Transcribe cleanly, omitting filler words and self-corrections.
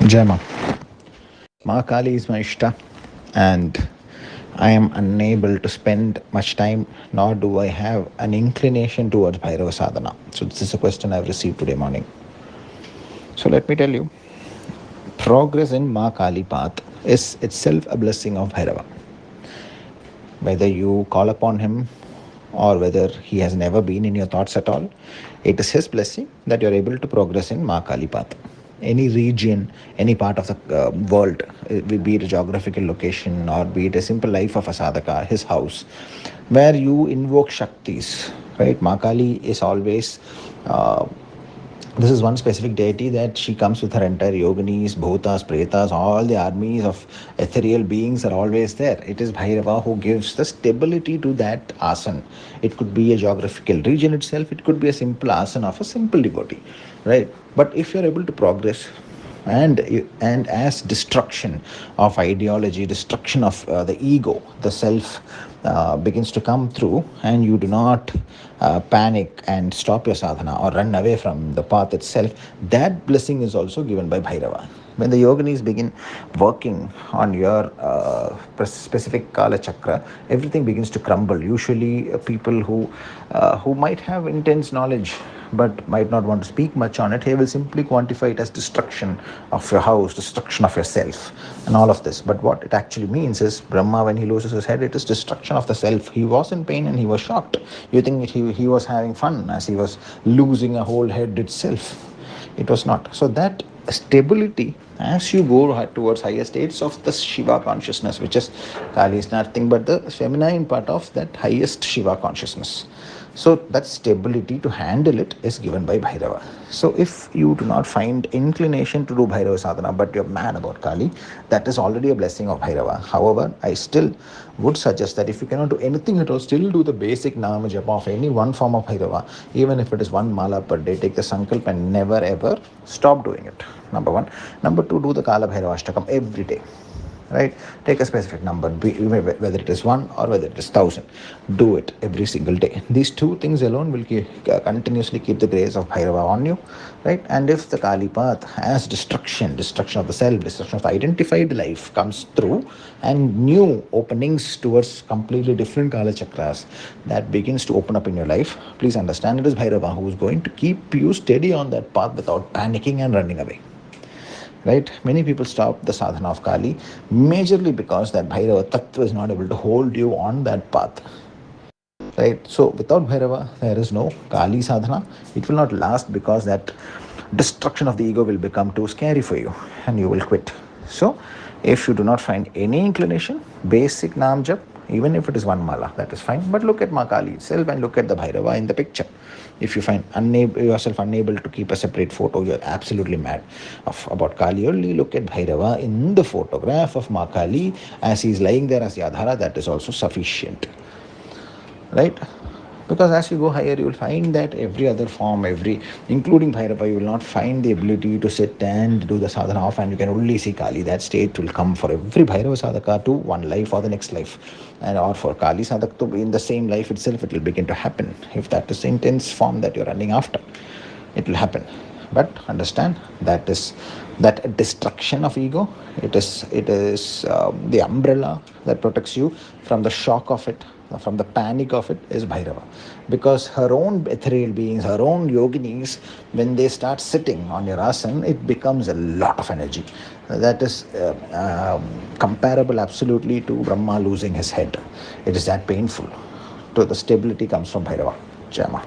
Jai Maa. Maa Kali is my Ishta, and I am unable to spend much time, nor do I have an inclination towards Bhairava sadhana. So, this is a question I've received today morning. So, let me tell you, progress in Maa Kali path is itself a blessing of Bhairava. Whether you call upon him or whether he has never been in your thoughts at all, it is his blessing that you're able to progress in Maa Kali path. Any region, any part of the world, be it a geographical location or be it a simple life of a sadhaka, his house, where you invoke Shaktis, right? Maa Kali is always this is one specific deity that she comes with her entire yoginis, bhutas, pretas, all the armies of ethereal beings are always there. It is Bhairava who gives the stability to that asana. It could be a geographical region itself, it could be a simple asana of a simple devotee, right? But if you're able to progress, and as destruction of ideology, destruction of the ego, the self begins to come through, and you do not panic and stop your sadhana or run away from the path itself, that blessing is also given by Bhairava. When the yoginis begin working on your specific kala chakra, everything begins to crumble. Usually people who might have intense knowledge but might not want to speak much on it, he will simply quantify it as destruction of your house, destruction of yourself, and all of this. But what it actually means is Brahma, when he loses his head, it is destruction of the self. He was in pain and he was shocked. You think he was having fun as he was losing a whole head itself. It was not. So that stability, as you go towards higher states of the Shiva consciousness, which is Kali is nothing but the feminine part of that highest Shiva consciousness. So that stability to handle it is given by Bhairava. So if you do not find inclination to do Bhairava sadhana, but you're mad about Kali, that is already a blessing of Bhairava. However, I still would suggest that if you cannot do anything at all, still do the basic Nama Japa of any one form of Bhairava, even if it is one mala per day. Take the sankalp and never ever stop doing it. Number one. Number two, do the Kala Bhairava Ashtakam every day, right? Take a specific number, whether it is one or whether it is 1,000. Do it every single day. These two things alone will continuously keep the grace of Bhairava on you, right? And if the Kali path has destruction of the self, destruction of the identified life comes through, and new openings towards completely different Kala chakras that begins to open up in your life, please understand it is Bhairava who is going to keep you steady on that path without panicking and running away, right? Many people stop the sadhana of Kali majorly because that Bhairava Tattva is not able to hold you on that path, right? So without Bhairava, there is no Kali sadhana. It will not last because that destruction of the ego will become too scary for you and you will quit. So if you do not find any inclination, basic Nam Jap, even if it is one mala, that is fine. But look at Ma Kali itself and look at the Bhairava in the picture. If you find yourself unable to keep a separate photo, you're absolutely mad about Kali. Only look at Bhairava in the photograph of Ma Kali as he's lying there as Yadhara. That is also sufficient, right? Because as you go higher, you will find that every other form, including Bhairava, you will not find the ability to sit and do the sadhana off, and you can only see Kali. That state will come for every Bhairava sadhaka to one life or the next life, and or for Kali sadhaka to be in the same life itself, it will begin to happen. If that is the intense form that you're running after, it will happen. But understand that is that destruction of ego. It is the umbrella that protects you from the shock of it, from the panic of it, is Bhairava. Because her own ethereal beings, her own yoginis, when they start sitting on your asana, it becomes a lot of energy. That is comparable absolutely to Brahma losing his head. It is that painful. So the stability comes from Bhairava. Jai Maa.